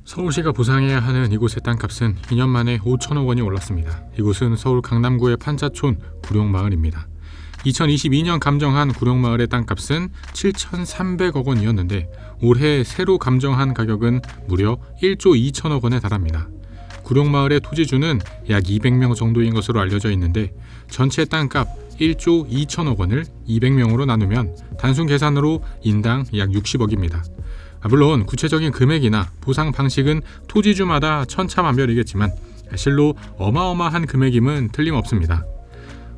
서울시가 보상해야 하는 이곳의 땅값은 2년 만에 5천억 원이 올랐습니다. 이곳은 서울 강남구의 판자촌 구룡마을입니다. 2022년 감정한 구룡마을의 땅값은 7,300억 원이었는데 올해 새로 감정한 가격은 무려 1조 2천억 원에 달합니다. 구룡마을의 토지주는 약 200명 정도인 것으로 알려져 있는데 전체 땅값 1조 2천억 원을 200명으로 나누면 단순 계산으로 인당 약 60억입니다. 물론 구체적인 금액이나 보상 방식은 토지주마다 천차만별이겠지만 실로 어마어마한 금액임은 틀림없습니다.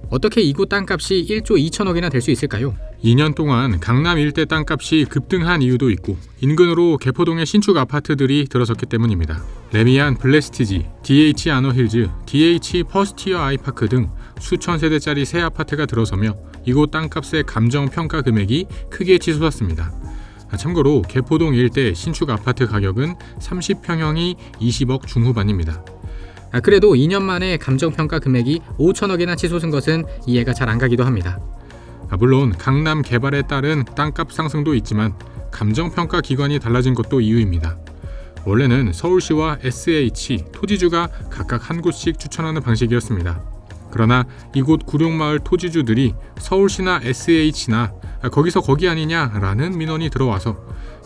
어떻게 이곳 땅값이 1조 2천억이나 될 수 있을까요? 2년 동안 강남 일대 땅값이 급등한 이유도 있고 인근으로 개포동의 신축 아파트들이 들어섰기 때문입니다. 레미안 블레스티지, DH 아너힐즈, DH 퍼스티어 아이파크 등 수천 세대짜리 새 아파트가 들어서며 이곳 땅값의 감정평가 금액이 크게 치솟았습니다. 참고로 개포동 일대 신축 아파트 가격은 30평형이 20억 중후반입니다. 그래도 2년 만에 감정평가 금액이 5천억이나 치솟은 것은 이해가 잘 안 가기도 합니다. 물론 강남 개발에 따른 땅값 상승도 있지만 감정평가 기관이 달라진 것도 이유입니다. 원래는 서울시와 SH, 토지주가 각각 한 곳씩 추천하는 방식이었습니다. 그러나 이곳 구룡마을 토지주들이 서울시나 SH나 거기서 거기 아니냐라는 민원이 들어와서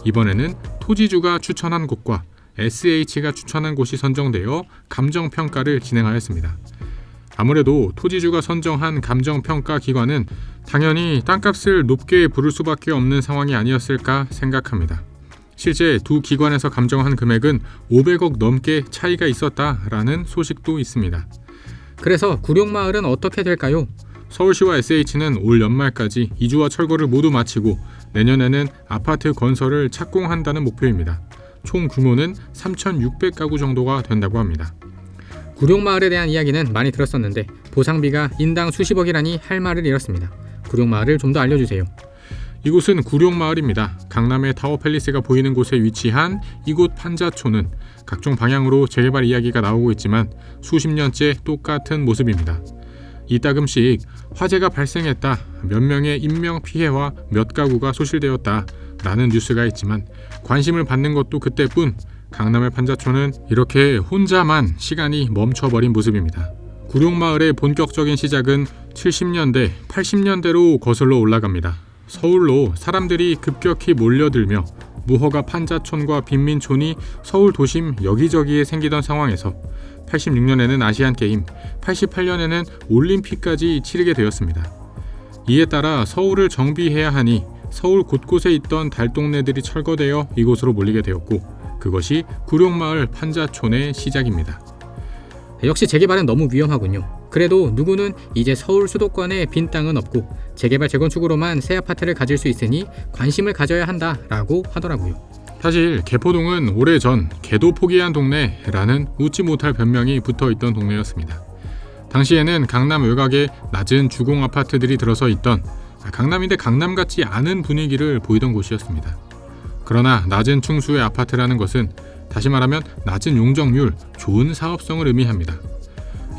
이번에는 토지주가 추천한 곳과 SH가 추천한 곳이 선정되어 감정평가를 진행하였습니다. 아무래도 토지주가 선정한 감정평가 기관은 당연히 땅값을 높게 부를 수밖에 없는 상황이 아니었을까 생각합니다. 실제 두 기관에서 감정한 금액은 500억 넘게 차이가 있었다라는 소식도 있습니다. 그래서 구룡마을은 어떻게 될까요? 서울시와 SH는 올 연말까지 이주와 철거를 모두 마치고 내년에는 아파트 건설을 착공한다는 목표입니다. 총 규모는 3,600가구 정도가 된다고 합니다. 구룡마을에 대한 이야기는 많이 들었었는데 보상비가 인당 수십억이라니 할 말을 잃었습니다. 구룡마을을 좀 더 알려주세요. 이곳은 구룡마을입니다. 강남의 타워팰리스가 보이는 곳에 위치한 이곳 판자촌은 각종 방향으로 재개발 이야기가 나오고 있지만 수십 년째 똑같은 모습입니다. 이따금씩 화재가 발생했다, 몇 명의 인명피해와 몇 가구가 소실되었다 라는 뉴스가 있지만 관심을 받는 것도 그때뿐. 강남의 판자촌은 이렇게 혼자만 시간이 멈춰버린 모습입니다. 구룡마을의 본격적인 시작은 70년대, 80년대로 거슬러 올라갑니다. 서울로 사람들이 급격히 몰려들며 무허가 판자촌과 빈민촌이 서울 도심 여기저기에 생기던 상황에서 86년에는 아시안게임, 88년에는 올림픽까지 치르게 되었습니다. 이에 따라 서울을 정비해야 하니 서울 곳곳에 있던 달동네들이 철거되어 이곳으로 몰리게 되었고 그것이 구룡마을 판자촌의 시작입니다. 역시 재개발은 너무 위험하군요. 그래도 누구는 이제 서울 수도권에 빈 땅은 없고 재개발 재건축으로만 새 아파트를 가질 수 있으니 관심을 가져야 한다라고 하더라고요. 사실 개포동은 오래전 개도 포기한 동네라는 웃지 못할 별명이 붙어있던 동네였습니다. 당시에는 강남 외곽에 낮은 주공 아파트들이 들어서 있던 강남인데 강남 같지 않은 분위기를 보이던 곳이었습니다. 그러나 낮은 층수의 아파트라는 것은 다시 말하면 낮은 용적률, 좋은 사업성을 의미합니다.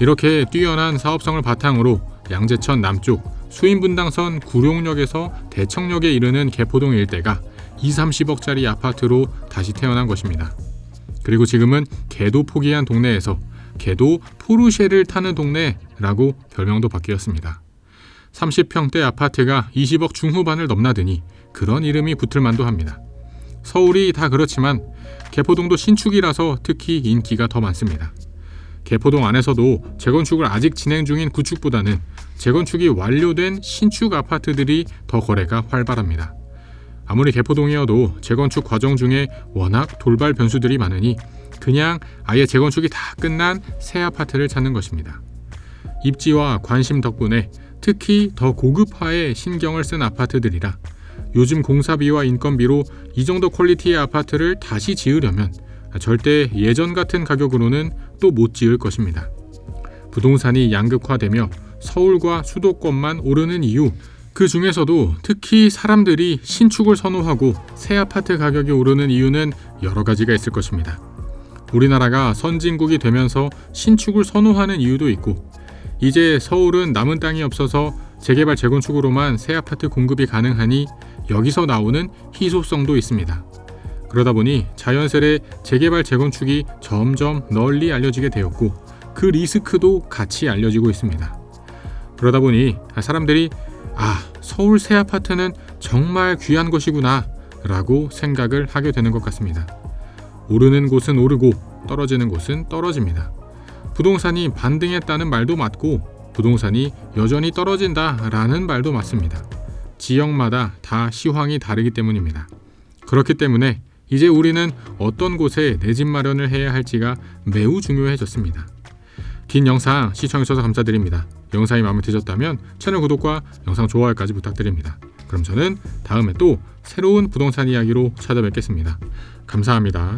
이렇게 뛰어난 사업성을 바탕으로 양재천 남쪽 수인분당선 구룡역에서 대청역에 이르는 개포동 일대가 20-30억짜리 아파트로 다시 태어난 것입니다. 그리고 지금은 개도 포기한 동네에서 개도 포르쉐를 타는 동네라고 별명도 바뀌었습니다. 30평대 아파트가 20억 중후반을 넘나드니 그런 이름이 붙을 만도 합니다. 서울이 다 그렇지만 개포동도 신축이라서 특히 인기가 더 많습니다. 개포동 안에서도 재건축을 아직 진행 중인 구축보다는 재건축이 완료된 신축 아파트들이 더 거래가 활발합니다. 아무리 개포동이어도 재건축 과정 중에 워낙 돌발 변수들이 많으니 그냥 아예 재건축이 다 끝난 새 아파트를 찾는 것입니다. 입지와 관심 덕분에 특히 더 고급화에 신경을 쓴 아파트들이라 요즘 공사비와 인건비로 이 정도 퀄리티의 아파트를 다시 지으려면 절대 예전 같은 가격으로는 또 못 지을 것입니다. 부동산이 양극화되며 서울과 수도권만 오르는 이유, 그 중에서도 특히 사람들이 신축을 선호하고 새 아파트 가격이 오르는 이유는 여러 가지가 있을 것입니다. 우리나라가 선진국이 되면서 신축을 선호하는 이유도 있고 이제 서울은 남은 땅이 없어서 재개발 재건축으로만 새 아파트 공급이 가능하니 여기서 나오는 희소성도 있습니다. 그러다 보니 자연스레 재개발 재건축이 점점 널리 알려지게 되었고 그 리스크도 같이 알려지고 있습니다. 그러다 보니 사람들이 서울 새 아파트는 정말 귀한 것이구나 라고 생각을 하게 되는 것 같습니다. 오르는 곳은 오르고 떨어지는 곳은 떨어집니다. 부동산이 반등했다는 말도 맞고 부동산이 여전히 떨어진다라는 말도 맞습니다. 지역마다 다 시황이 다르기 때문입니다. 그렇기 때문에 이제 우리는 어떤 곳에 내 집 마련을 해야 할지가 매우 중요해졌습니다. 긴 영상 시청해주셔서 감사드립니다. 영상이 마음에 드셨다면 채널 구독과 영상 좋아요까지 부탁드립니다. 그럼 저는 다음에 또 새로운 부동산 이야기로 찾아뵙겠습니다. 감사합니다.